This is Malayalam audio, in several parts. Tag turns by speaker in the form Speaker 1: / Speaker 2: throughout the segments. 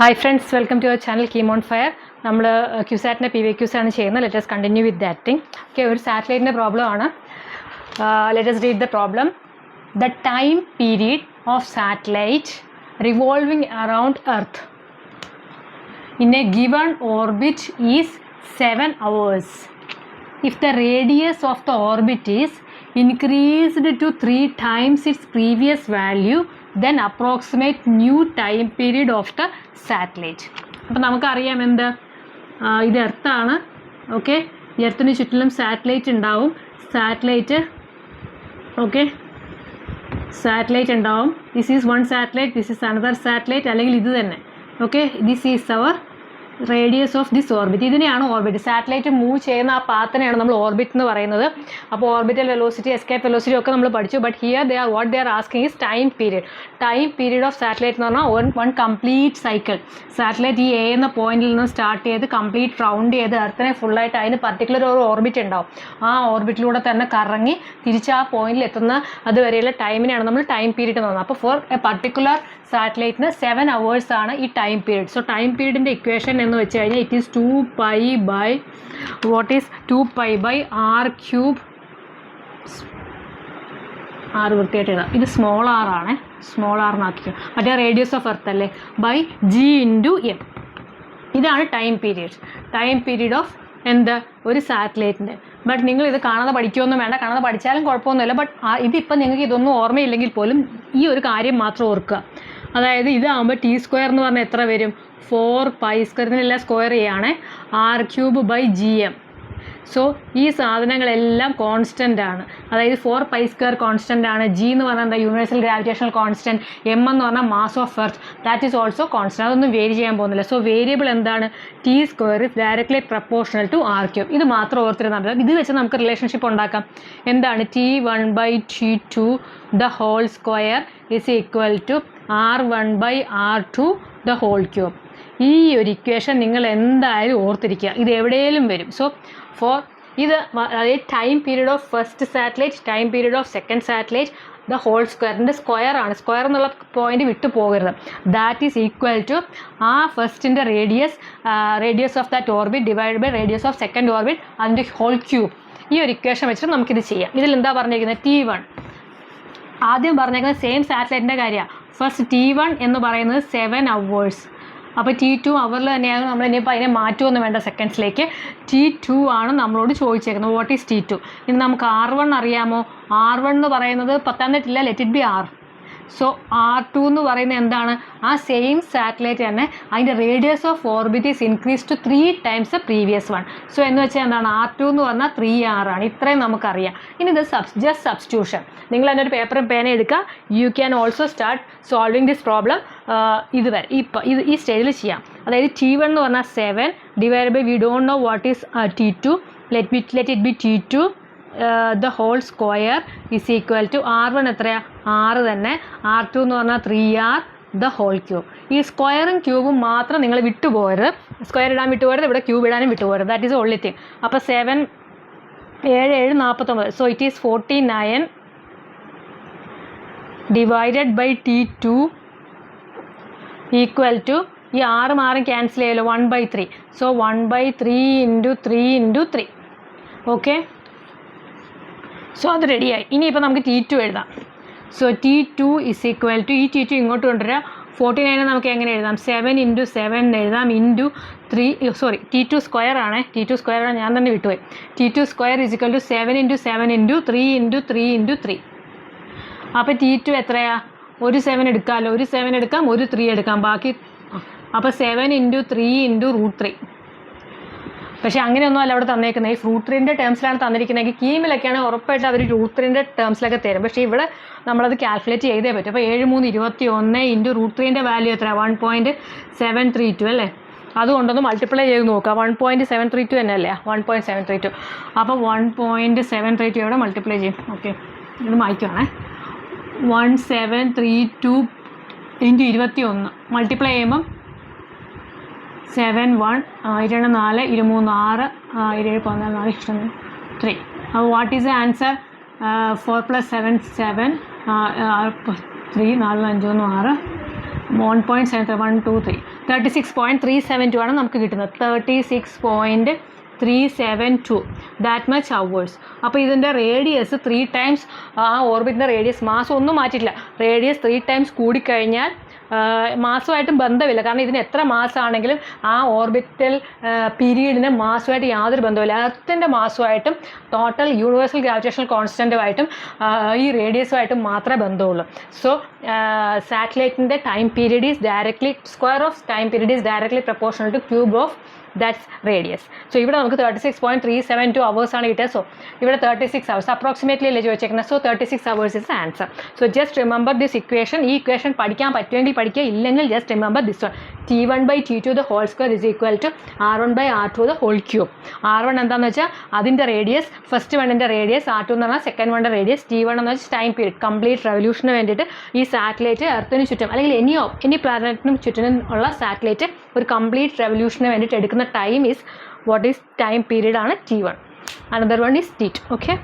Speaker 1: Hi friends, welcome to our channel Key on Fire. നമ്മൾ ക്യൂസാറ്റിൻ്റെ PVQs ആണ് ചെയ്യുന്നത്. Let us continue with that thing. Okay, ഒരു സാറ്റലൈറ്റിൻ്റെ പ്രോബ്ലം ആണ്. Let us read the problem. The time period of satellite revolving around Earth in a given orbit is 7 hours. If the radius of the orbit is increased to 3 times its previous value, then approximate new time period of the satellite. അപ്പോൾ നമുക്കറിയാം എന്ത് ഇത് എർത്താണ്. ഓക്കെ, ഈ എർത്തിന് ചുറ്റിലും സാറ്റലൈറ്റ് ഉണ്ടാവും. സാറ്റലൈറ്റ് ഉണ്ടാവും. This is one satellite, this is another satellite, അല്ലെങ്കിൽ ഇത് തന്നെ. Okay, this is our radius of this orbit. ഇതിനെയാണ് ഓർബിറ്റ്. സാറ്റലൈറ്റ് മൂവ് ചെയ്യുന്ന ആ പാത്തിനെയാണ് നമ്മൾ ഓർബിറ്റ് എന്ന് പറയുന്നത്. അപ്പോൾ ഓർബിറ്റൽ വെലോസിറ്റി, എസ്കേപ്പ് വെലോസിറ്റി ഒക്കെ നമ്മൾ പഠിച്ചു. But here what they are asking is time period of satellite എന്ന് പറഞ്ഞാൽ വൺ കംപ്ലീറ്റ് സൈക്കിൾ. സാറ്റലൈറ്റ് ഈ എ എന്ന പോയിന്റിൽ നിന്ന് സ്റ്റാർട്ട് ചെയ്ത് കംപ്ലീറ്റ് റൗണ്ട് ചെയ്ത് എർത്തിനെ ഫുള്ളായിട്ട് അതിന് പർട്ടിക്കുലർ ഒരു ഓർബിറ്റ് ഉണ്ടാവും. ആ ഓർബിറ്റിലൂടെ തന്നെ കറങ്ങി തിരിച്ച് ആ പോയിന്റിൽ എത്തുന്ന അതുവരെയുള്ള ടൈമിനെയാണ് നമ്മൾ ടൈം പീരീഡ് എന്ന് പറയുന്നത്. അപ്പോൾ ഫോർ എ പർട്ടിക്കുലർ സാറ്റലൈറ്റിന് 7 hours ആണ് ഈ ടൈം പീരീഡ്. സോ ടൈം പീരീഡിൻ്റെ ഇക്വേഷൻ എന്ന് വെച്ച് കഴിഞ്ഞാൽ ഇറ്റ് ഈസ് 2π/2π r ക്യൂബ്. ആറ് വൃത്തിയായിട്ട് എഴുതാം. ഇത് സ്മോൾ ആർ ആണ്, സ്മോൾ ആറിനാക്കിയോ, മറ്റേ റേഡിയസ് ഓഫ് എർത്ത് അല്ലേ, ബൈ g × m. ഇതാണ് ടൈം പീരീഡ് ഓഫ് എന്ത് ഒരു സാറ്റലൈറ്റിൻ്റെ. ബട്ട് നിങ്ങൾ ഇത് കാണാതെ പഠിക്കുകയൊന്നും വേണ്ട, കാണാതെ പഠിച്ചാലും കുഴപ്പമൊന്നുമില്ല. ബട്ട് ഇതിപ്പോൾ നിങ്ങൾക്ക് ഇതൊന്നും ഓർമ്മയില്ലെങ്കിൽ പോലും ഈ ഒരു കാര്യം മാത്രം ഓർക്കുക. അതായത് ഇതാകുമ്പോൾ t² എന്ന് പറഞ്ഞാൽ എത്ര വരും? 4π². ഇതിനെല്ലാം സ്ക്വയർ ചെയ്യുകയാണേ, r³/gm. സോ ഈ സാധനങ്ങളെല്ലാം കോൺസ്റ്റൻ്റ് ആണ്. അതായത് 4π² കോൺസ്റ്റൻ്റ് ആണ്. g എന്ന് പറഞ്ഞാൽ എന്താ? Universal gravitational constant. m എന്ന് പറഞ്ഞാൽ mass of earth, that is also constant. അതൊന്നും വേരി ചെയ്യാൻ പോകുന്നില്ല. സോ വേരിയബിൾ എന്താണ്? t² is directly proportional to r³. ഇത് മാത്രം ഓർത്തിരുന്നാൽ മതി. ഇത് വെച്ച് നമുക്ക് റിലേഷൻഷിപ്പ് ഉണ്ടാക്കാം. എന്താണ്? T1/T2 the whole square is equal to R1/R2 the whole cube. ഈ ഒരു ഇക്വേഷൻ നിങ്ങൾ എന്തായാലും ഓർത്തിരിക്കുക. ഇത് എവിടെയെങ്കിലും വരും. സോ ഇത് അതായത് time period of first satellite, time period of second satellite, the whole സ്ക്വയറിൻ്റെ സ്ക്വയർ ആണ്. സ്ക്വയർ എന്നുള്ള പോയിന്റ് വിട്ടു പോകരുത്. ദാറ്റ് ഈസ് ഈക്വൽ ടു ആ ഫസ്റ്റിൻ്റെ radius of that orbit divide by radius of second orbit അതിൻ്റെ ഹോൾ ക്യൂബ്. ഈ ഒരു ഇക്വേഷൻ വെച്ചിട്ട് നമുക്കിത് ചെയ്യാം. ഇതിൽ എന്താ പറഞ്ഞിരിക്കുന്നത്? T1 ആദ്യം പറഞ്ഞേക്കുന്നത് സെയിം സാറ്റലൈറ്റിൻ്റെ കാര്യമാണ്. ഫസ്റ്റ് T1 എന്ന് പറയുന്നത് 7 hours. അപ്പോൾ T2 അവറിൽ തന്നെയാണ്. നമ്മൾ ഇനിയിപ്പോൾ അതിനെ മാറ്റുമൊന്നും വേണ്ട സെക്കൻഡ്സിലേക്ക്. T2 ആണ് നമ്മളോട് ചോദിച്ചേക്കുന്നത്. What is T2? ഇനി നമുക്ക് R1 അറിയാമോ? R1 എന്ന് പറയുന്നത് 10 തന്നിട്ടില്ല, let it be R. So R2 എന്ന് പറയുന്നത് എന്താണ്? ആ സെയിം സാറ്റലൈറ്റ് തന്നെ അതിൻ്റെ radius of orbit is increase to 3 times the previous one. So എന്ന് വെച്ചാൽ എന്താണ്? R2 എന്ന് പറഞ്ഞാൽ 3R ആണ്. ഇത്രയും നമുക്കറിയാം. ഇനി ഇത് ജസ്റ്റ് സബ്സ്റ്റിറ്റ്യൂഷൻ. നിങ്ങൾ അതിൻ്റെ ഒരു പേപ്പറും പേന എടുക്കുക. You can also start solving this problem. ഇതുവരെ ഈ സ്റ്റേജിൽ ചെയ്യാം. അതായത് T1 എന്ന് പറഞ്ഞാൽ 7 divide by we don't know what is T2. Let it be T2 the whole square is equal to R1 എത്രയാണ്? 6 തന്നെ. R2 എന്ന് പറഞ്ഞാൽ 3R ദ ഹോൾ ക്യൂബ്. ഈ സ്ക്വയറും ക്യൂബും മാത്രം നിങ്ങൾ വിട്ടുപോകരുത്. സ്ക്വയർ ഇടാൻ വിട്ടുപോകരുത്, ഇവിടെ ക്യൂബ് ഇടാനും വിട്ടുപോകരുത്. That is only thing. അപ്പോൾ 7 7 7 49. So it is 49 divided by T2 equal to ഈ 6 മാറും ക്യാൻസൽ ചെയ്യുമല്ലോ, 1/3. സോ 1/3 × 3 × 3. ഓക്കെ, സോ അത് റെഡിയായി. ഇനിയിപ്പോൾ നമുക്ക് T2 എഴുതാം. So T2 is equal to ഈ T2 ഇങ്ങോട്ട് കൊണ്ടുവരിക. 49 നമുക്ക് എങ്ങനെ എഴുതാം? 7 × 7 എഴുതാം, ഇൻറ്റു 3. T2 സ്ക്വയർ ആണ്. T2 സ്ക്വയർ ആണ്, ഞാൻ തന്നെ വിട്ടുപോയി. T2 square is equal to 7 × 7 × 3 × 3 × 3. അപ്പോൾ T2 എത്രയാ? ഒരു 7 എടുക്കാമല്ലോ, ഒരു 7 എടുക്കാം, ഒരു 3 എടുക്കാം, ബാക്കി. അപ്പോൾ 7 × 3 × √3. പക്ഷേ അങ്ങനെയൊന്നും അല്ല അവിടെ തന്നേക്കുന്നത്. ഈ √3ൻ്റെ ടേംസിലാണ് തന്നിരിക്കുന്നതെങ്കിൽ കീമിലൊക്കെയാണ് ഉറപ്പായിട്ട് അവർ √3ൻ്റെ ടേംസിലൊക്കെ തരും. പക്ഷേ ഇവിടെ നമ്മളത് കാൽക്കുലേറ്റ് ചെയ്തേ പറ്റും. അപ്പോൾ 7 3 21 ഇൻറ്റു √3ൻ്റെ വാല്യൂ എത്ര? 1.732 അല്ലേ? അതുകൊണ്ടൊന്ന് മൾട്ടിപ്ലൈ ചെയ്ത് നോക്കുക. 1.732 തന്നെ അല്ലേ? 1.732. അപ്പോൾ 1.732 ഇവിടെ മൾട്ടിപ്ലൈ ചെയ്യും. ഓക്കെ, ഇത് മായ്ക്കുവാണേ. 1732 ഇൻറ്റു 21 മൾട്ടിപ്ലൈ ചെയ്യുമ്പം 7 1 2 4 23 6 7 14 4 3. അപ്പോൾ വാട്ട് ഈസ് ദ ആൻസർ? 4 + 7 7 3 4 5 1 6 36.372 ആണ് നമുക്ക് കിട്ടുന്നത്. 36.372 ദാറ്റ് മച്ച് അവേഴ്സ്. അപ്പോൾ ഇതിൻ്റെ റേഡിയസ് 3 ടൈംസ് ആ ഓർബിറ്റിൻ്റെ റേഡിയസ്, മാസം ഒന്നും മാറ്റിയിട്ടില്ല, റേഡിയസ് 3 ടൈംസ് കൂടിക്കഴിഞ്ഞാൽ മാസമായിട്ടും ബന്ധമില്ല. കാരണം ഇതിന് എത്ര മാസമാണെങ്കിലും ആ ഓർബിറ്റൽ പീരീഡിന് മാസമായിട്ട് യാതൊരു ബന്ധമില്ല. എർത്തിൻ്റെ മാസമായിട്ടും ടോട്ടൽ യൂണിവേഴ്സൽ ഗ്രാവിറ്റേഷണൽ കോൺസ്റ്റൻറ്റുമായിട്ടും ഈ റേഡിയസുമായിട്ടും മാത്രമേ ബന്ധമുള്ളൂ. സോ സാറ്റലൈറ്റിൻ്റെ time period is directly, square of time period is directly proportional to cube of that's radius. So ഇവിടെ നമുക്ക് 36.372 അവേഴ്സാണ് കിട്ടിയത്. സോ ഇവിടെ 36 hours അപ്രോക്സിമേറ്റ്ലി അല്ലേ ചോദിച്ചേക്കുന്നത്. So 36 hours is answer. So just remember this equation. ഈ ഇക്വേഷൻ പഠിക്കാൻ പറ്റുമെങ്കിൽ പഠിക്കുക, ഇല്ലെങ്കിൽ just remember this one. T1/T2 the whole square is equal to R1/R2 the whole cube. R1 എന്താണെന്ന് വെച്ചാൽ അതിൻ്റെ റേഡിയസ്, ഫസ്റ്റ് വണ്ണിൻ്റെ റേഡിയസ്, R2 എന്ന് പറഞ്ഞാൽ സെക്കൻഡ് വണ്ണിൻ്റെ റേഡിയസ്, T1 എന്ന് വെച്ചാൽ ടൈം പീരീഡ്. കംപ്ലീറ്റ് റെവല്യൂഷന് വേണ്ടിയിട്ട് ഈ സാറ്റലൈറ്റ് എർത്തിന് ചുറ്റും അല്ലെങ്കിൽ എനി പ്ലാനറ്റിനും ചുറ്റിനും ഉള്ള സാറ്റലൈറ്റ് ഒരു കംപ്ലീറ്റ് റെവല്യൂഷന് വേണ്ടിയിട്ട് എടുക്കുന്ന time is what is time period ആണ് T1. Another one is T2. Okay,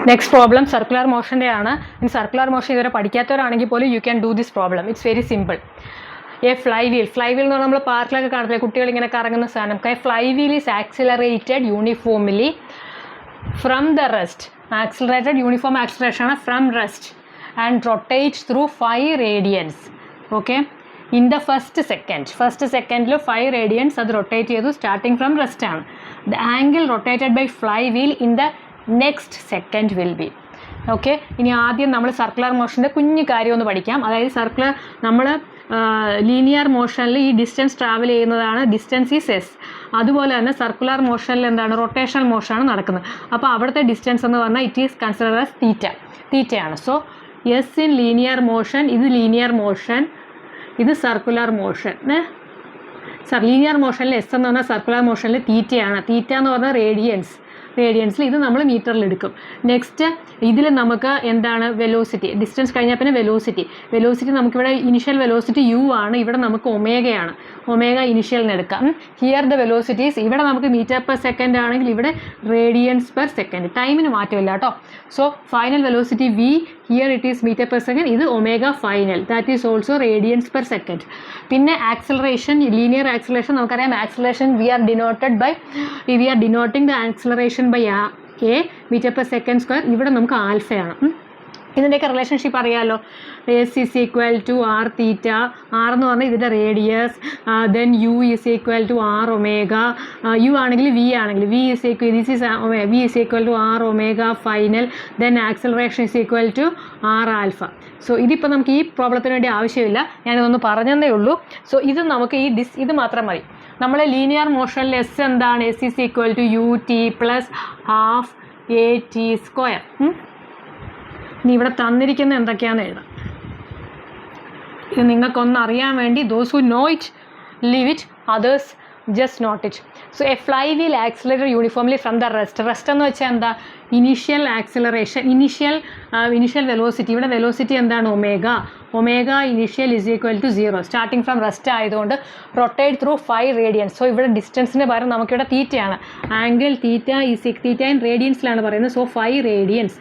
Speaker 1: next problem circular മോഷൻ്റെ ആണ്. ഇനി സർക്കുലർ മോഷൻ ഇതുവരെ പഠിക്കാത്തവരാണെങ്കിൽ പോലും you can do this problem. It's very simple. A flywheel എന്ന് പറഞ്ഞാൽ നമ്മൾ പാർക്കിലൊക്കെ കാണത്തില്ലേ കുട്ടികൾ ഇങ്ങനെ കറങ്ങുന്ന സാധനം. A flywheel is accelerated uniformly from the rest. Accelerated uniform acceleration ആണ് from rest and rotates through 5 radians. Okay, in the first സെക്കൻഡിൽ 5 radians അത് റൊട്ടേറ്റ് ചെയ്തു, സ്റ്റാർട്ടിങ് ഫ്രം റെസ്റ്റ് ആണ്. The angle rotated by flywheel in the next second will be. Okay, ഇനി ആദ്യം നമ്മൾ സർക്കുലർ മോഷൻ്റെ കുഞ്ഞു കാര്യം ഒന്ന് പഠിക്കാം. അതായത് നമ്മൾ ലീനിയർ മോഷനിൽ ഈ ഡിസ്റ്റൻസ് ട്രാവൽ ചെയ്യുന്നതാണ്, ഡിസ്റ്റൻസ് ഈസ് എസ്. അതുപോലെ തന്നെ സർക്കുലർ മോഷനിൽ എന്താണ്, റൊട്ടേഷണൽ മോഷനാണ് നടക്കുന്നത്. അപ്പോൾ അവിടുത്തെ ഡിസ്റ്റൻസ് എന്ന് പറഞ്ഞാൽ ഇറ്റ് ഈസ് കൺസിഡർ ആസ് തീറ്റയാണ്. So S in linear motion, ഇത് ലീനിയർ മോഷൻ, ഇത് സർക്കുലർ മോഷൻ. ലീനിയർ മോഷനിൽ എസ് എന്ന് പറഞ്ഞാൽ സർക്കുലർ മോഷനിൽ തീറ്റയാണ്. തീറ്റ എന്ന് പറഞ്ഞാൽ റേഡിയൻസിൽ, ഇത് നമ്മൾ മീറ്ററിൽ എടുക്കും. നെക്സ്റ്റ് ഇതിൽ നമുക്ക് എന്താണ് വെലോസിറ്റി, ഡിസ്റ്റൻസ് കഴിഞ്ഞാൽ പിന്നെ വെലോസിറ്റി നമുക്കിവിടെ ഇനിഷ്യൽ വെലോസിറ്റി u ആണ്, ഇവിടെ നമുക്ക് ഒമേഗയാണ്. ഒമേഗ ഇനിഷ്യലിന് എടുക്കാം. ഹിയർ ദ വെലോസിറ്റീസ്, ഇവിടെ നമുക്ക് മീറ്റർ പെർ സെക്കൻഡ് ആണെങ്കിൽ ഇവിടെ റേഡിയൻസ് പെർ സെക്കൻഡ്, ടൈമിന് മാറ്റമില്ല കേട്ടോ. So final velocity v, here it is metre per second, ഇത് omega final, that is also radians per second. പിന്നെ ആക്സിലറേഷൻ, ലീനിയർ ആക്സിലറേഷൻ നമുക്കറിയാം. Acceleration we are denoting the acceleration by a metre per second square. ഇവിടെ നമുക്ക് ആൽഫയാണ്. ഇതിൻ്റെയൊക്കെ റിലേഷൻഷിപ്പ് അറിയാമല്ലോ. S is equal to R theta, R എന്ന് പറഞ്ഞാൽ ഇതിൻ്റെ radius, then u is equal to R omega, u ആണെങ്കിൽ v v is equal to R omega final, then acceleration is equal to r alpha. So ഇതിപ്പോൾ നമുക്ക് ഈ പ്രോബ്ലത്തിന് വേണ്ടി ആവശ്യമില്ല, ഞാനിതൊന്ന് പറഞ്ഞതേ ഉള്ളൂ. സോ ഇത് നമുക്ക് ഇത് മാത്രം മതി. നമ്മൾ ലീനിയർ മോഷനിൽ എസ് എന്താണ്, s is equal to u t plus half a t square. ഇനി ഇവിടെ തന്നിരിക്കുന്നത് എന്തൊക്കെയാണെന്ന് എഴുതാം. ഇത് നിങ്ങൾക്കൊന്ന് അറിയാൻ വേണ്ടി, those who know it leave it, others just note it. So a flywheel accelerated uniformly from the rest എന്ന് വെച്ചാൽ എന്താ, ഇനീഷ്യൽ ആക്സിലറേഷൻ, ഇനീഷ്യൽ വെലോസിറ്റി. ഇവിടെ വെലോസിറ്റി എന്താണ്, omega initial is equal to 0, starting from rest ആയതുകൊണ്ട് റൊട്ടേറ്റ് ത്രൂ 5 radians. സോ ഇവിടെ ഡിസ്റ്റൻസിന് പകരം നമുക്കിവിടെ തീറ്റയാണ്. ആംഗിൾ തീറ്റ ഇൻ റേഡിയൻസിലാണ് പറയുന്നത്. So 5 radians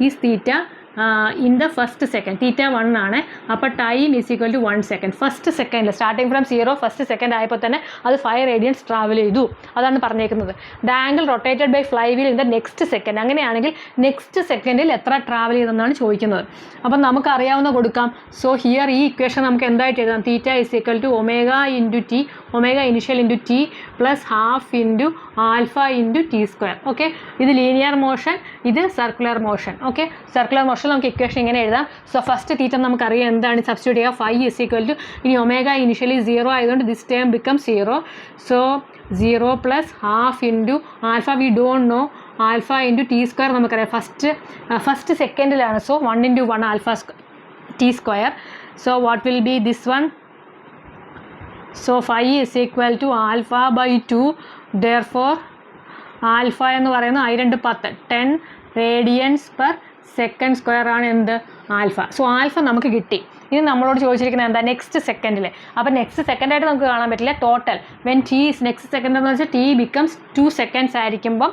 Speaker 1: is theta in the first second. Theta 1 ആണ്. അപ്പോൾ time is equal to 1 second. First സെക്കൻഡിൽ സ്റ്റാർട്ടിങ് ഫ്രം 0 ഫസ്റ്റ് സെക്കൻഡ് ആയപ്പോൾ തന്നെ അത് 5 radians ട്രാവൽ ചെയ്തു, അതാണ് പറഞ്ഞേക്കുന്നത്. The angle rotated by flywheel in the next second. അങ്ങനെയാണെങ്കിൽ നെക്സ്റ്റ് സെക്കൻഡിൽ എത്ര ട്രാവൽ ചെയ്തെന്നാണ് ചോദിക്കുന്നത്. അപ്പം നമുക്ക് അറിയാവുന്ന കൊടുക്കാം. സോ ഹിയർ ഈ ഇക്വേഷൻ നമുക്ക് എന്തായിട്ട് എഴുതാം, theta is equal to omega into t, omega initial into t plus half into alpha into T square. Okay, ഇത് ലീനിയർ മോഷൻ, ഇത് circular motion. Okay, circular motion നമുക്ക് ഇക്വേഷൻ ഇങ്ങനെ എഴുതാം. സോ ഫസ്റ്റ് തീറ്റ നമുക്കറിയാം എന്താണ്, സബ്സ്റ്റിറ്റ്യൂട്ട് ചെയ്യുക. 5 ഈസ് ഈക്വൽ ടു, ഇനി ഒമേഗ ഇനിഷ്യലി 0 ആയതുകൊണ്ട് this term become 0. So 0 plus half into alpha, we don't know, alpha into T square നമുക്കറിയാം. ഫസ്റ്റ് സെക്കൻഡിലാണ്. So 1 into 1 alpha T square. So what will be this one? So 5 is equal to alpha by 2. Therefore alpha എന്ന് പറയുന്നത് 10 radians per second സ്ക്വയർ ആണ് എന്ത്, ആൽഫ. സോ ആൽഫ നമുക്ക് കിട്ടി. ഇനി നമ്മളോട് ചോദിച്ചിരിക്കുന്നത് എന്താ, നെക്സ്റ്റ് സെക്കൻഡിൽ. അപ്പോൾ നെക്സ്റ്റ് സെക്കൻഡായിട്ട് നമുക്ക് കാണാൻ പറ്റില്ല, total when T is next second എന്ന് വെച്ചാൽ ടി ബിക്കംസ് 2 seconds ആയിരിക്കുമ്പം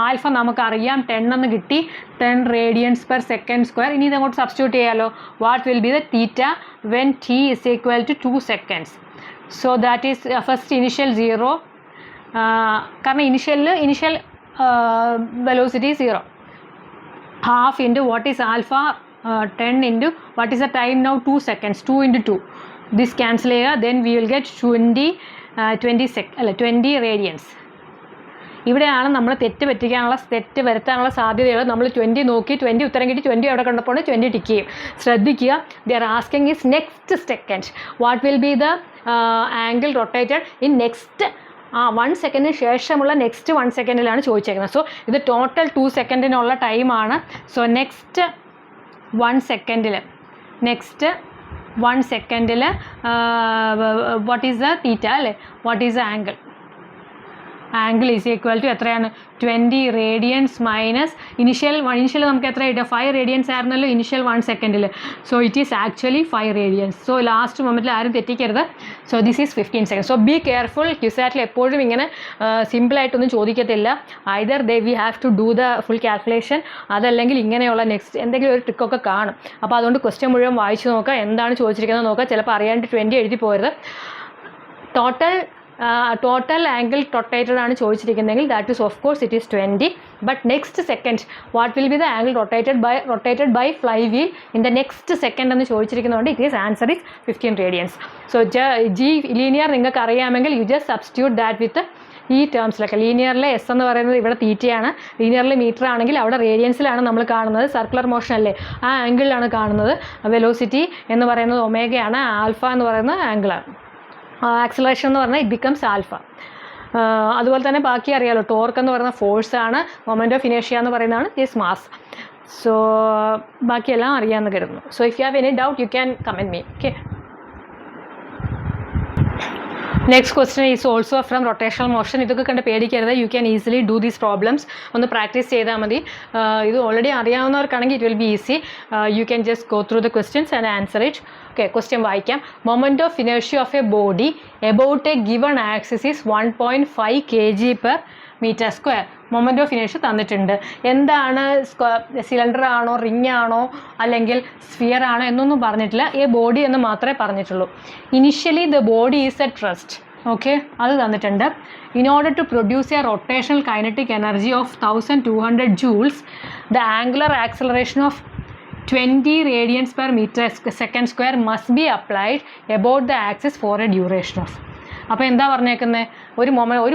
Speaker 1: ആൽഫ നമുക്കറിയാം 10 എന്ന് കിട്ടി, 10 radians per second square. ഇനി ഇതങ്ങോട്ട് സബ്സ്റ്റിറ്റ്യൂട്ട് ചെയ്യാമല്ലോ. What will be the theta when t is equal to 2 seconds. So that is first initial 0, കാരണം initial velocity 0, half into what is alpha, 10 into what is the time now, 2 seconds, 2 into 2, this cancel here, then we will get 20 radians. ഇവിടെയാണ് നമ്മൾ തെറ്റ് വരുത്താനുള്ള സാധ്യതകൾ. നമ്മൾ 20 നോക്കി 20 ഉത്തരം കിട്ടി, 20 അവിടെ കണ്ടപ്പോൾ 20 ടിക്ക് ചെയ്യും. ശ്രദ്ധിക്കുക, the are asking is next second what will be the angle rotated in next 1 സെക്കൻഡിന് ശേഷമുള്ള നെക്സ്റ്റ് 1 സെക്കൻഡിലാണ് ചോദിച്ചേക്കുന്നത്. സോ ഇത് ടോട്ടൽ 2 സെക്കൻഡിനുള്ള ടൈമാണ്. സോ നെക്സ്റ്റ് 1 സെക്കൻഡിൽ വാട്ട് ഈസ് ദ തീറ്റ അല്ലേ, what is the angle is equal to എത്രയാണ്, 20 radians മൈനസ് ഇനിഷ്യൽ നമുക്ക് എത്ര കിട്ടുക, 5 radians ആയിരുന്നല്ലോ initial 1 second. So it is actually 5 radians. So last മൊമെൻറ്റിൽ ആരും തെറ്റിക്കരുത്. So this is 15 seconds. So be careful, ക്യുസാറ്റിൽ എപ്പോഴും ഇങ്ങനെ സിമ്പിളായിട്ടൊന്നും ചോദിക്കത്തില്ല. Either we have to do the full calculation, അതല്ലെങ്കിൽ ഇങ്ങനെയുള്ള നെക്സ്റ്റ് എന്തെങ്കിലും ഒരു ട്രിക്കൊക്കെ കാണും. അപ്പോൾ അതുകൊണ്ട് ക്വസ്റ്റ്യൻ മുഴുവൻ വായിച്ച് നോക്കുക, എന്താണ് ചോദിച്ചിരിക്കുന്നത് നോക്കുക. ചിലപ്പോൾ അറിയാണ്ട് 20 എഴുതി പോകരുത്. ടോട്ടൽ ആംഗിൾ റൊട്ടേറ്റഡ് ആണ് ചോദിച്ചിരിക്കുന്നതെങ്കിൽ that is of course it is 20. But next second what will be the angle rotated by flywheel in the next second എന്ന് ചോദിച്ചിരിക്കുന്നതുകൊണ്ട് it is answer is 15 radians. So G linear നിങ്ങൾക്ക് അറിയാമെങ്കിൽ you just substitute that with ഈ ടേംസിലൊക്കെ. ലീനിയറിലെ എസ് എന്ന് പറയുന്നത് ഇവിടെ തീറ്റയാണ്, ലീനിയറിൽ മീറ്റർ ആണെങ്കിൽ അവിടെ റേഡിയൻസിലാണ് നമ്മൾ കാണുന്നത്. സർക്കുലർ മോഷൻ അല്ലേ, ആ ആംഗിളിലാണ് കാണുന്നത്. വെലോസിറ്റി എന്ന് പറയുന്നത് ഒമേഗയാണ്, ആൽഫ എന്ന് പറയുന്നത് ആംഗിളാണ്. ആക്സിലറേഷൻ എന്ന് പറഞ്ഞാൽ ഇറ്റ് ബിക്കംസ് ആൽഫ. അതുപോലെ തന്നെ ബാക്കി അറിയാമല്ലോ, ടോർക്ക് എന്ന് പറയുന്ന ഫോഴ്സാണ്, മൊമെൻ്റ് ഓഫ് ഇനേഷ്യ എന്ന് പറയുന്നതാണ് ദിസ് മാസ്. സോ ബാക്കിയെല്ലാം അറിയാമെന്ന് കരുതുന്നു. So if you have any doubt you can comment me. Okay, next question is also from rotational motion. ഇതൊക്കെ കണ്ട് പേടിക്കരുത്, you can easily do these problems. ഒന്ന് പ്രാക്ടീസ് ചെയ്താൽ മതി. ഇത് ഓൾറെഡി അറിയാവുന്നവർക്കാണെങ്കിൽ it will be easy. You can just go through the questions and answer it. Okay, question വായിക്കാം. Moment of inertia of a body about a given axis is 1.5 kg/m². Moment of inertia തന്നിട്ടുണ്ട്. എന്താണ്, സിലിണ്ടർ ആണോ, റിംഗ് ആണോ, അല്ലെങ്കിൽ സ്ഫിയർ ആണോ എന്നൊന്നും പറഞ്ഞിട്ടില്ല. എ ബോഡി എന്ന് മാത്രമേ പറഞ്ഞിട്ടുള്ളൂ. Initially the body is at rest. Okay, അത് തന്നിട്ടുണ്ട്. In order to produce a rotational kinetic energy of 1200 joules, the angular acceleration of 20 radians/m² must be applied about the axis for a duration of. അപ്പോൾ എന്താ പറഞ്ഞേക്കുന്നത്, ഒരു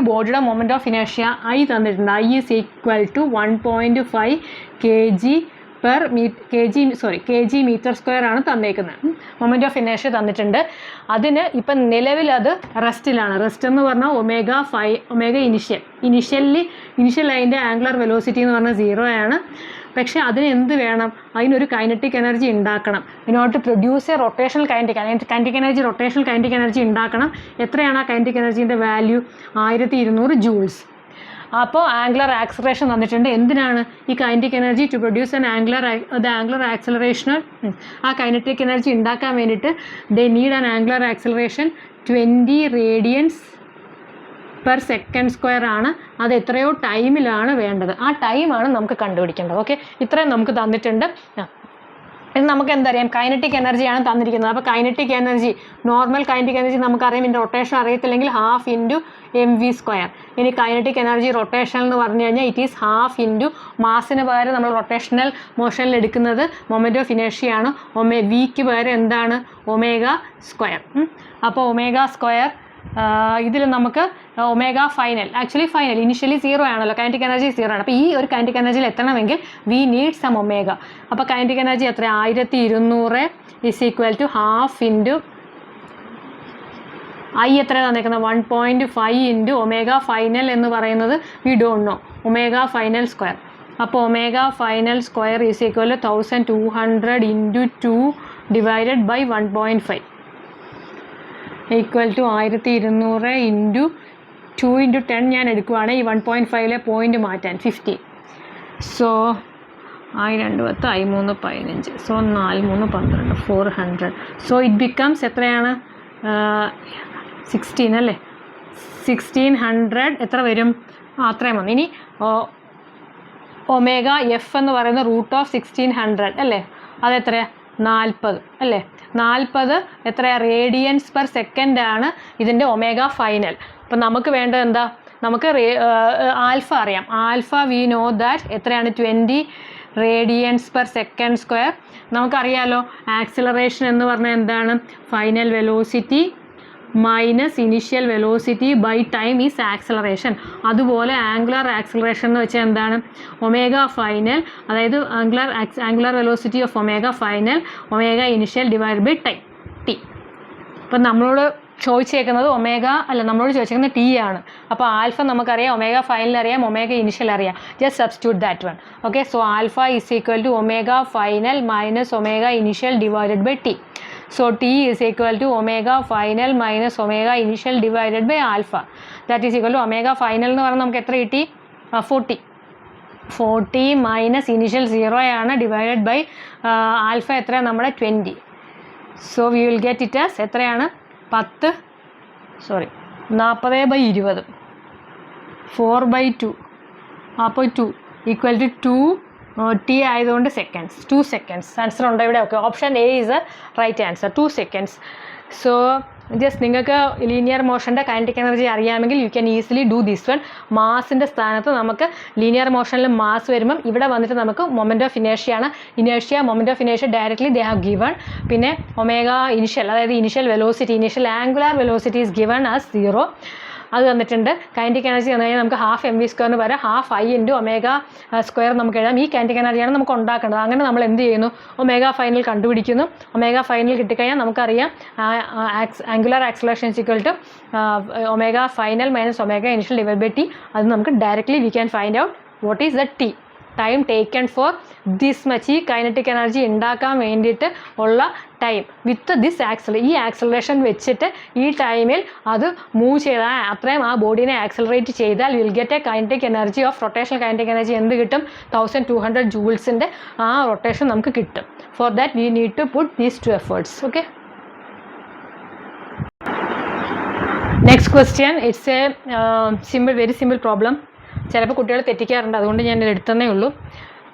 Speaker 1: ബോഡിയുടെ മൊമെൻറ്റ് ഓഫ് ഇനേർഷ്യ ഐ തന്നിട്ടുണ്ട്. I is equal to 1.5 kg/m² ആണ് തന്നേക്കുന്നത്. മൊമെൻറ്റ് ഓഫ് ഇനേർഷ്യ തന്നിട്ടുണ്ട്. അതിന് ഇപ്പം നിലവിൽ അത് റെസ്റ്റിലാണ്. റെസ്റ്റ് എന്ന് പറഞ്ഞാൽ ഒമേഗ ഇനിഷ്യൽ അതിൻ്റെ ആംഗുലർ വെലോസിറ്റി എന്ന് പറഞ്ഞാൽ 0 ആണ്. പക്ഷേ അതിന് എന്ത് വേണം, അതിനൊരു കൈനറ്റിക് എനർജി ഉണ്ടാക്കണം. ഇതിനോട്ട് produce a rotational kinetic energy ഉണ്ടാക്കണം. എത്രയാണ് ആ കൈനറ്റിക് എനർജീൻ്റെ വാല്യൂ, 1200 joules. അപ്പോൾ ആംഗുലർ ആക്സിലറേഷൻ തന്നിട്ടുണ്ട്. എന്തിനാണ് ഈ kinetic energy to produce angular acceleration, ആ കൈനറ്റിക് എനർജി ഉണ്ടാക്കാൻ വേണ്ടിയിട്ട് they need an angular acceleration 20 radians/m² ആണ്. അത് എത്രയോ ടൈമിലാണ് വേണ്ടത്, ആ ടൈമാണ് നമുക്ക് കണ്ടുപിടിക്കേണ്ടത്. ഓക്കെ, ഇത്രയും നമുക്ക് തന്നിട്ടുണ്ട്. ഇത് നമുക്ക് എന്തറിയാം, കൈനറ്റിക് എനർജിയാണ് തന്നിരിക്കുന്നത്. അപ്പോൾ kinetic energy, normal kinetic energy നമുക്കറിയാം, ഇതിൻ്റെ റൊട്ടേഷൻ അറിയത്തില്ലെങ്കിൽ 1/2 × mv². ഇനി കൈനറ്റിക് എനർജി റൊട്ടേഷൻ എന്ന് പറഞ്ഞു കഴിഞ്ഞാൽ ഇറ്റ് ഈസ് 1/2 മാസിന് പകരം നമ്മൾ റൊട്ടേഷണൽ മോഷനിൽ എടുക്കുന്നത് മൊമെൻറ്റ് ഓഫ് ഇനേർഷ്യയാണ്. വിക്ക് പകരം എന്താണ്, ω². അപ്പോൾ ω², ഇതിൽ നമുക്ക് ഫൈനൽ ഇനിഷ്യലി 0 ആണല്ലോ, കൈനറ്റിക് എനർജി 0 ആണ്. അപ്പോൾ ഈ ഒരു കൈനറ്റിക് എനർജിയിൽ എത്തണമെങ്കിൽ വി നീഡ് സം ഒമേഗ. അപ്പോൾ കൈനറ്റിക് എനർജി എത്ര, 1200 = 1/2 ഐ എത്ര തന്നേക്കുന്നത്, 1.5 × ω_final എന്ന് പറയുന്നത് വി ഡോണ്ട് നോ, ω_final². അപ്പോൾ ω_final² = 1200 × 2 / 1.5 ഈക്വൽ ടു 1200 × 2 × 10 ഞാൻ എടുക്കുവാണ്. ഈ 1.5 പോയിൻ്റ് മാറ്റാൻ 50. So 2 10 I3 15. So 4 3 12 400. So it becomes എത്രയാണ് 16 അല്ലേ 1600 എത്ര വരും അത്രയും വന്നു. ഇനി ഒമേഗ എഫ് എന്ന് പറയുന്ന √1600 അല്ലേ അതെത്രയാണ് 40 അല്ലേ 40 എത്രയാണ് റേഡിയൻസ് പെർ സെക്കൻഡ് ആണ് ഇതിൻ്റെ ഒമേഗ ഫൈനൽ. അപ്പം നമുക്ക് വേണ്ടത് എന്താ നമുക്ക് ആൽഫ അറിയാം. ആൽഫ വി നോ ദാറ്റ് എത്രയാണ് 20 റേഡിയൻസ് പെർ സെക്കൻഡ് സ്ക്വയർ. നമുക്കറിയാലോ ആക്സിലറേഷൻ എന്ന് പറഞ്ഞാൽ എന്താണ് final velocity minus initial velocity by time is acceleration. അതുപോലെ ആംഗുലർ ആക്സിലറേഷൻ എന്ന് വെച്ചാൽ എന്താണ് ഒമേഗ ഫൈനൽ അതായത് angular velocity of omega final omega initial divide by time t. അപ്പം നമ്മളോട് ചോദിച്ചേക്കുന്നത് ഒമേഗ അല്ല നമ്മളോട് ചോദിച്ചേക്കുന്നത് ടി ആണ്. അപ്പോൾ ആൽഫ നമുക്കറിയാം ഒമേഗ ഫൈനൽ അറിയാം ഒമേഗ ഇനിഷ്യൽ അറിയാം. Just substitute that one. Okay so alpha is equal to omega final minus omega initial divided by t. So T is equal to omega final minus omega initial divided by alpha. That is equal to omega final എന്ന് പറഞ്ഞാൽ നമുക്ക് എത്ര കിട്ടി 40 മൈനസ് ഇനിഷ്യൽ 0 ആണ് ഡിവൈഡഡ് ബൈ ആൽഫ എത്ര നമ്മുടെ 20. So we will get it as എത്രയാണ് 40/20 4/2 അപ്പോൾ 2 ഈക്വൽ ടു 2 ടി ആയതുകൊണ്ട് സെക്കൻഡ്സ് 2 seconds ആൻസർ ഉണ്ടോ ഇവിടെ? Okay option A is right answer 2 seconds. So just നിങ്ങൾക്ക് ലീനിയർ മോഷൻ്റെ കൈനറ്റിക് എനർജി അറിയാമെങ്കിൽ you can easily do this one. മാസിൻ്റെ സ്ഥാനത്ത് നമുക്ക് ലീനിയർ മോഷനിൽ മാസ് വരുമ്പം ഇവിടെ വന്നിട്ട് നമുക്ക് moment of inertia moment of inertia directly they have given. പിന്നെ ഒമേഗ ഇനിഷ്യൽ അതായത് initial velocity initial angular velocity is given as 0 അത് തന്നിട്ടുണ്ട്. കൈനറ്റിക് എനർജി എന്ന് കഴിഞ്ഞാൽ നമുക്ക് ½ mv² വരെ ½ I × ഒമേഗ സ്ക്വയർ നമുക്ക് എഴുതാം. ഈ കൈനറ്റിക് എനർജിയാണ് നമുക്ക് ഉണ്ടാക്കേണ്ടത്. അങ്ങനെ നമ്മൾ എന്ത് ചെയ്യുന്നു ഒമേഗ ഫൈനൽ കണ്ടുപിടിക്കുന്നു. ഒമേഗ ഫൈനൽ കിട്ടിക്കഴിഞ്ഞാൽ നമുക്കറിയാം angular acceleration is equal to omega final minus omega initial divide by t. അത് നമുക്ക് directly we can find out what is the t time taken for this much. ഈ കൈനറ്റിക് എനർജി ഉണ്ടാക്കാൻ വേണ്ടിയിട്ട് ഉള്ള ടൈം വിത്ത് ദിസ് ഈ ആക്സിലറേഷൻ വെച്ചിട്ട് ഈ ടൈമിൽ അത് മൂവ് ചെയ്താൽ അത്രയും ആ ബോഡീനെ ആക്സിലറേറ്റ് ചെയ്താൽ will get a kinetic energy of rotational kinetic energy എന്ത് കിട്ടും 1200 ജൂൾസിൻ്റെ ആ റൊട്ടേഷൻ നമുക്ക് കിട്ടും. For that we need to put these 2 efforts. Okay next question it's a very simple problem. ചിലപ്പോൾ കുട്ടികൾ തെറ്റിക്കാറുണ്ട് അതുകൊണ്ട് ഞാൻ എടുത്തതേ ഉള്ളൂ.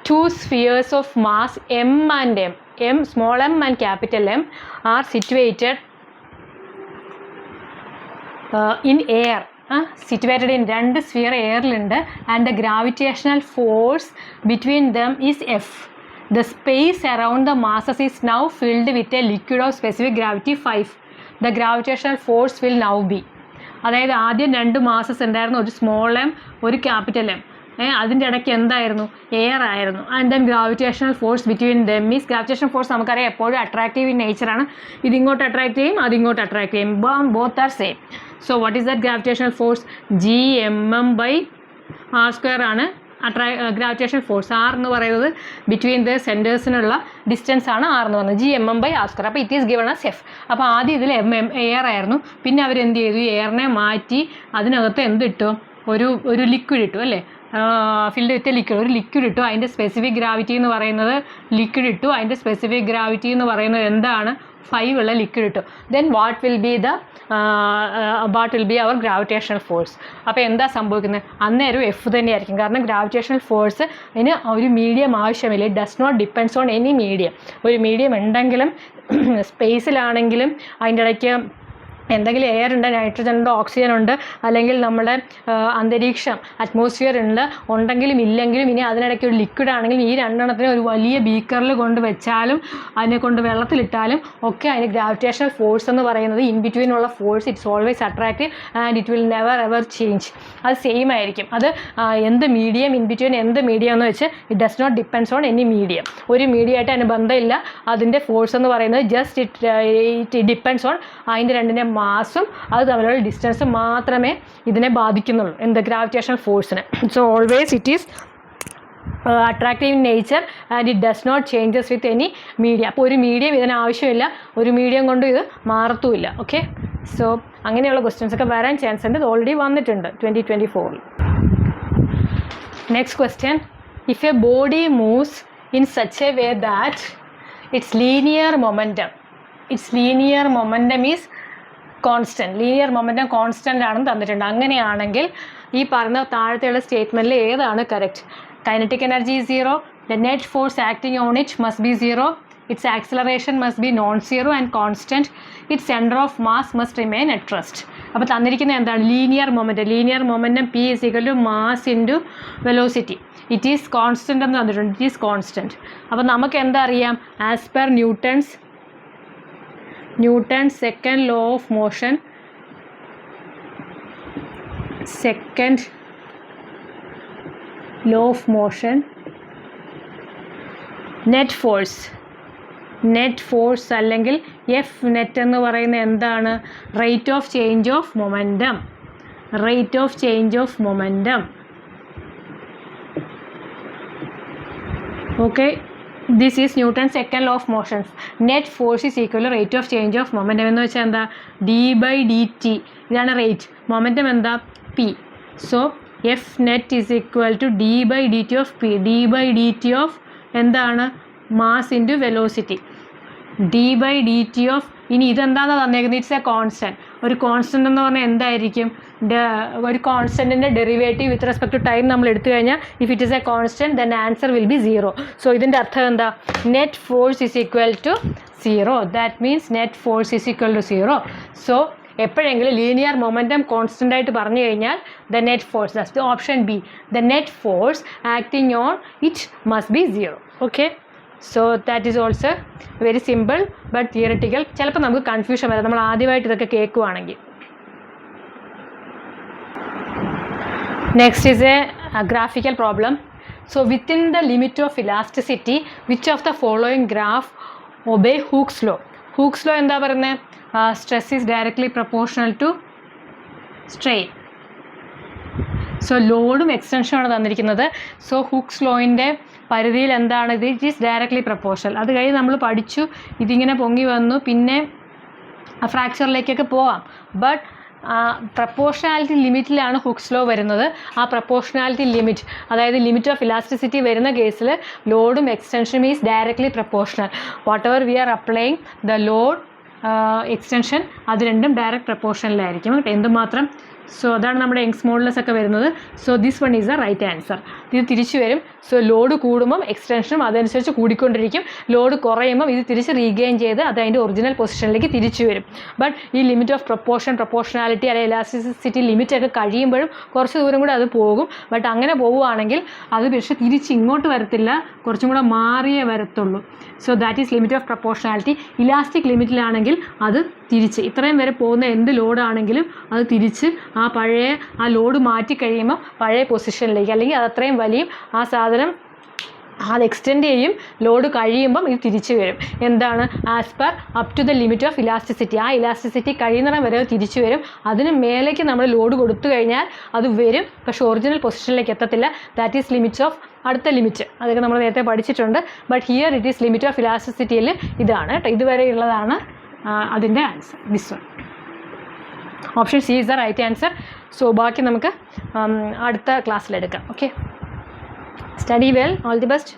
Speaker 1: 2 spheres of mass m and m small m and capital M are situated in air. Situated in 2 sphere എയറിലുണ്ട് and the gravitational force between them is F. The space around the masses is now filled with a liquid of specific gravity 5. The gravitational force will now be. അതായത് ആദ്യം 2 മാസസ് ഉണ്ടായിരുന്നു, ഒരു സ്മോൾ എം ഒരു ക്യാപിറ്റൽ എം. അതിൻ്റെ ഇടയ്ക്ക് എന്തായിരുന്നു എയർ ആയിരുന്നു. And then gravitational force between them means gravitation force നമുക്കറിയാം എപ്പോഴും അട്രാക്റ്റീവ് ഇൻ നേച്ചറാണ്. ഇതിങ്ങോട്ട് അട്രാക്റ്റ് ചെയ്യും അതിങ്ങോട്ട് അട്രാക്റ്റ് ചെയ്യും. Both are same. So what is that gravitational force Gmm/r² ആണ് ഗ്രാവിറ്റേഷൻ ഫോഴ്സ്. ആർ എന്ന് പറയുന്നത് ബിറ്റ്വീൻ ദ സെൻറ്റേഴ്സിനുള്ള ഡിസ്റ്റൻസ് ആണ് ആർ എന്ന് പറയുന്നത് Gmm/r². അപ്പോൾ it is given as F. അപ്പോൾ ആദ്യം ഇതിൽ എയർ ആയിരുന്നു. പിന്നെ അവരെന്ത് ചെയ്തു എയറിനെ മാറ്റി അതിനകത്ത് എന്തിട്ടു ഒരു ലിക്വിഡ് ഇട്ടു അല്ലേ ഫിൽഡ് വിത്ത് ലിക്വിഡ് ഒരു ലിക്വിഡ് ഇട്ടു. അതിൻ്റെ സ്പെസിഫിക് ഗ്രാവിറ്റി എന്ന് പറയുന്നത് ലിക്വിഡ് ഇട്ടു. അതിൻ്റെ സ്പെസിഫിക് ഗ്രാവിറ്റി എന്ന് പറയുന്നത് എന്താണ് 5 ഉള്ള ലിക്വിഡ് ഇട്ടു. Then what will be our gravitational force. അപ്പോൾ എന്താ സംഭവിക്കുന്നത് അന്നേരം എഫ് തന്നെയായിരിക്കും. കാരണം ഗ്രാവിറ്റേഷണൽ ഫോഴ്സ് ഇതിന് ഒരു മീഡിയം ആവശ്യമില്ല. It does not depends on any medium. ഒരു മീഡിയം ഉണ്ടെങ്കിലും സ്പേസിലാണെങ്കിലും അതിൻ്റെ ഇടയ്ക്ക് എന്തെങ്കിലും എയർ ഉണ്ട്, നൈട്രജൻ ഉണ്ട്, ഓക്സിജൻ ഉണ്ട്, അല്ലെങ്കിൽ നമ്മുടെ അന്തരീക്ഷം അറ്റ്മോസ്ഫിയർ ഉണ്ടെങ്കിലും ഇല്ലെങ്കിലും ഇനി അതിനിടയ്ക്ക് ഒരു ലിക്വിഡ് ആണെങ്കിലും ഈ രണ്ടെണ്ണത്തിനെ ഒരു വലിയ ബീക്കറിൽ കൊണ്ട് വെച്ചാലും അതിനെ കൊണ്ട് വെള്ളത്തിലിട്ടാലും ഒക്കെ അതിന് ഗ്രാവിറ്റേഷണൽ ഫോഴ്സ് എന്ന് പറയുന്നത് ഇൻ ബിറ്റ്വീൻ ഉള്ള force it's always attractive and it will never ever change. അത് സെയിം ആയിരിക്കും. അത് എന്ത് മീഡിയം ഇൻ ബിറ്റ്വീൻ എന്ത് മീഡിയം എന്ന് വെച്ച് it does not depends on any medium. ഒരു മീഡിയമായിട്ട് അതിന് ബന്ധമില്ല. അതിൻ്റെ ഫോഴ്സ് എന്ന് പറയുന്നത് ജസ്റ്റ് ഇറ്റ് ഡിപ്പെൻഡ്സ് ഓൺ അതിൻ്റെ രണ്ടിൻ്റെ മാസും അത് തമ്മിലുള്ള ഡിസ്റ്റൻസും മാത്രമേ ഇതിനെ ബാധിക്കുന്നുള്ളൂ എന്ത് ഗ്രാവിറ്റേഷണൽ ഫോഴ്സിന്. So always it is attractive in nature and it does not changes with any medium. അപ്പോൾ ഒരു മീഡിയം ഇതിന് ആവശ്യമില്ല, ഒരു മീഡിയം കൊണ്ട് ഇത് മാറത്തുമില്ല. ഓക്കെ സോ അങ്ങനെയുള്ള ക്വസ്റ്റ്യൻസ് ഒക്കെ വരാൻ ചാൻസ് ഉണ്ട്. ഇത് ഓൾറെഡി വന്നിട്ടുണ്ട് 2024. Next question. If a body moves in such a way that its linear momentum is constant. Linear momentum constant ആണെന്ന് തന്നിട്ടുണ്ട്. അങ്ങനെയാണെങ്കിൽ ഈ പറഞ്ഞ താഴത്തെയുള്ള സ്റ്റേറ്റ്മെൻറ്റിൽ ഏതാണ് correct? Kinetic energy is 0, the net force acting on it must be 0, its acceleration must be non-zero and constant, its center of mass must remain at rest. അപ്പോൾ തന്നിരിക്കുന്നത് എന്താണ്? Linear momentum P is equal to mass into velocity. It is constant എന്ന് തന്നിട്ടുണ്ട്. It is constant. അപ്പോൾ നമുക്ക് എന്താ അറിയാം? As per Newton's second law of motion, net force അല്ലെങ്കിൽ എഫ് നെറ്റ് എന്ന് പറയുന്നത് എന്താണ്? Rate of change of momentum. Okay, this is Newton's second law of motion. Net force is equal to rate of change of momentum. എന്ന് വെച്ചാൽ എന്താ? d/dt. ഇതാണ് റേറ്റ്. മൊമെൻറ്റം എന്താ? p. So F net is equal to d/dt of p. d/dt of എന്താണ്? Mass into velocity. d/dt of, ഇനി ഇതെന്താണെന്ന് തന്നേക്കുന്നത്? It's a constant. ഒരു കോൺസ്റ്റൻ്റ് എന്ന് പറഞ്ഞാൽ എന്തായിരിക്കും? ഒരു കോൺസ്റ്റൻറ്റിൻ്റെ derivative with respect to time നമ്മൾ എടുത്തു കഴിഞ്ഞാൽ if it is a constant then answer will be 0. So ഇതിൻ്റെ അർത്ഥം എന്താ? Net force is equal to 0. That means net force is equal to 0. So എപ്പോഴെങ്കിലും ലീനിയർ മൊമെൻറ്റം കോൺസ്റ്റൻ്റ് ആയിട്ട് പറഞ്ഞു കഴിഞ്ഞാൽ the net force, that's the option B, the net force acting on it must be 0. Okay, so that is also very simple but theoretical. ചിലപ്പോൾ നമുക്ക് കൺഫ്യൂഷൻ വരാം നമ്മൾ ആദ്യമായിട്ട് ഇതൊക്കെ കേൾക്കുവാണെങ്കിൽ. Next is a graphical problem. So within the limit of elasticity, which of the following graph obey Hooke's law? Hooke's law എന്താ പറയുന്നത്? Stress is directly proportional to strain. So ലോഡും എക്സ്റ്റൻഷനാണ് തന്നിരിക്കുന്നത്. സോ ഹുക്സ് ലോയിൻ്റെ പരിധിയിൽ എന്താണ്? It is directly proportional. അത് കഴിഞ്ഞ് നമ്മൾ പഠിച്ചു ഇതിങ്ങനെ പൊങ്ങി വന്നു, പിന്നെ ഫ്രാക്ചറിലേക്കൊക്കെ പോവാം. ബട്ട് പ്രപ്പോർഷണാലിറ്റി ലിമിറ്റിലാണ് ഹുക്സ് ലോ വരുന്നത്. ആ പ്രപ്പോർഷണാലിറ്റി ലിമിറ്റ്, അതായത് ലിമിറ്റ് ഓഫ് ഇലാസ്റ്റിസിറ്റി വരുന്ന കേസിൽ ലോഡും എക്സ്റ്റൻഷനും is directly proportional. Whatever we are applying the load extension അത് രണ്ടും ഡയറക്റ്റ് പ്രപ്പോർഷനിലായിരിക്കും. എന്തുമാത്രം? സോ അതാണ് നമ്മുടെ യങ്സ് മോഡുലസ് ഒക്കെ വരുന്നത്. So this one is the right answer. ഇത് തിരിച്ചു വരും. സോ ലോഡ് കൂടുമ്പം എക്സ്റ്റൻഷനും അതനുസരിച്ച് കൂടിക്കൊണ്ടിരിക്കും. ലോഡ് കുറയുമ്പം ഇത് തിരിച്ച് റീഗെയിൻ ചെയ്ത് അത് അതിൻ്റെ ഒറിജിനൽ പൊസിഷനിലേക്ക് തിരിച്ചു വരും. ബട്ട് ഈ ലിമിറ്റ് ഓഫ് പ്രപ്പോർഷണാലിറ്റി അല്ലെങ്കിൽ ഇലാസ്റ്റിസിറ്റി ലിമിറ്റ് ഒക്കെ കഴിയുമ്പോഴും കുറച്ച് ദൂരം കൂടെ അത് പോകും. ബട്ട് അങ്ങനെ പോവുകയാണെങ്കിൽ അത് പക്ഷേ തിരിച്ച് ഇങ്ങോട്ട് വരത്തില്ല, കുറച്ചും കൂടെ മാറിയേ വരത്തുള്ളൂ. So that is limit of proportionality. Elastic ലിമിറ്റിലാണെങ്കിൽ അത് തിരിച്ച് ഇത്രയും വരെ പോകുന്ന എന്ത് ലോഡാണെങ്കിലും അത് തിരിച്ച് ആ പഴയ ആ ലോഡ് മാറ്റി കഴിയുമ്പോൾ പഴയ പൊസിഷനിലേക്ക്, അല്ലെങ്കിൽ അത് അത്രയും വലിയ ആ സാധനം അത് എക്സ്റ്റെൻഡ് ചെയ്യും. ലോഡ് കഴിയുമ്പം ഇത് തിരിച്ചു വരും. എന്താണ്? As per up to the limit of elasticity. ആ ഇലാസ്റ്റിസിറ്റി കഴിയുന്നിടം വരെ തിരിച്ചു വരും. അതിന് മേലേക്ക് നമ്മൾ ലോഡ് കൊടുത്തു കഴിഞ്ഞാൽ അത് വരും, പക്ഷേ ഒറിജിനൽ പൊസിഷനിലേക്ക് എത്തത്തില്ല. ദാറ്റ് ഈസ് ലിമിറ്റ്സ് ഓഫ് അടുത്ത ലിമിറ്റ്. അതൊക്കെ നമ്മൾ നേരത്തെ പഠിച്ചിട്ടുണ്ട്. But here it is limit of ഇലാസ്റ്റിസിറ്റിയിൽ ഇതാണ് കേട്ടോ, ഇതുവരെ ഉള്ളതാണ് അതിൻ്റെ answer. This one option C is the right answer. So ബാക്കി നമുക്ക് അടുത്ത ക്ലാസ്സിലെടുക്കാം. Okay, study well, all the best.